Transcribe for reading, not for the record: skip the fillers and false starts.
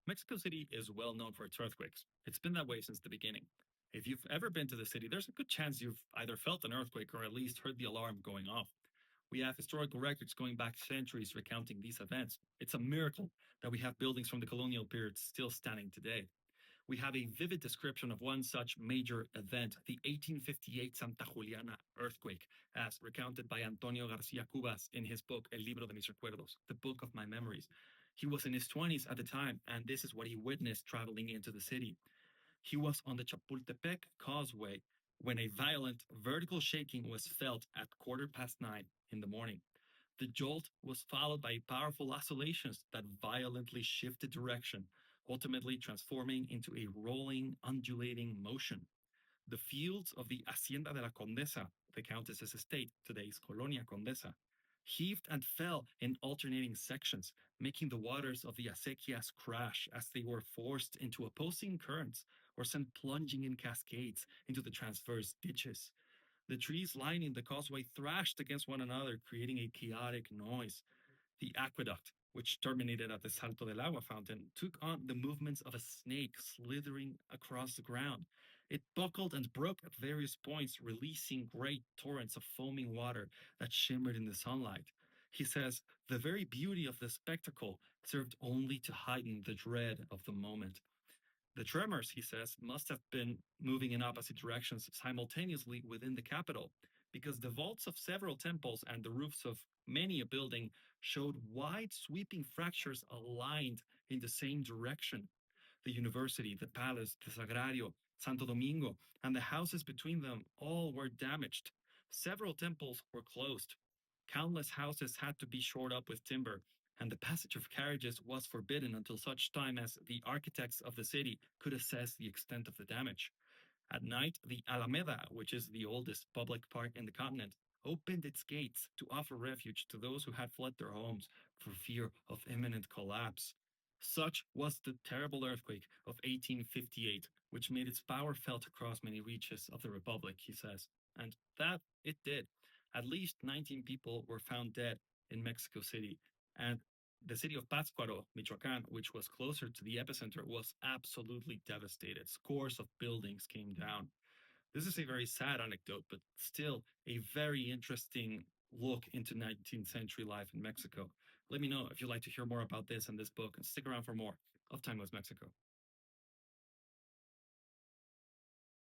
Mexico City is well known for its earthquakes. It's been that way since the beginning. If you've ever been to the city, there's a good chance you've either felt an earthquake or at least heard the alarm going off. We have historical records going back centuries recounting these events. It's a miracle that we have buildings from the colonial period still standing today. We have a vivid description of one such major event, the 1858 Santa Juliana earthquake, as recounted by Antonio García Cubas in his book El Libro de mis Recuerdos, the book of my memories. He was in his 20s at the time, and this is what he witnessed traveling into the city. He was on the Chapultepec Causeway when a violent vertical shaking was felt at 9:15 in the morning. The jolt was followed by powerful oscillations that violently shifted direction, ultimately transforming into a rolling, undulating motion. The fields of the Hacienda de la Condesa, the Countess's estate, today's Colonia Condesa, heaved and fell in alternating sections, making the waters of the acequias crash as they were forced into opposing currents or sent plunging in cascades into the transverse ditches. The trees lining the causeway thrashed against one another, creating a chaotic noise. The aqueduct, which terminated at the Salto del Agua fountain, took on the movements of a snake slithering across the ground. It buckled and broke at various points, releasing great torrents of foaming water that shimmered in the sunlight. He says the very beauty of the spectacle served only to heighten the dread of the moment. The tremors, he says, must have been moving in opposite directions simultaneously within the capital, because the vaults of several temples and the roofs of many a building showed wide sweeping fractures aligned in the same direction. The university, the palace, the Sagrario, Santo Domingo, and the houses between them all were damaged. Several temples were closed. Countless houses had to be shored up with timber, and the passage of carriages was forbidden until such time as the architects of the city could assess the extent of the damage. At night, the Alameda, which is the oldest public park in the continent, opened its gates to offer refuge to those who had fled their homes for fear of imminent collapse. Such was the terrible earthquake of 1858, which made its power felt across many reaches of the Republic, he says. And that it did. At least 19 people were found dead in Mexico City, and the city of Pátzcuaro, Michoacan, which was closer to the epicenter, was absolutely devastated. Scores of buildings came down. This is a very sad anecdote, but still a very interesting look into 19th century life in Mexico. Let me know if you'd like to hear more about this and this book, and stick around for more of Time Was Mexico.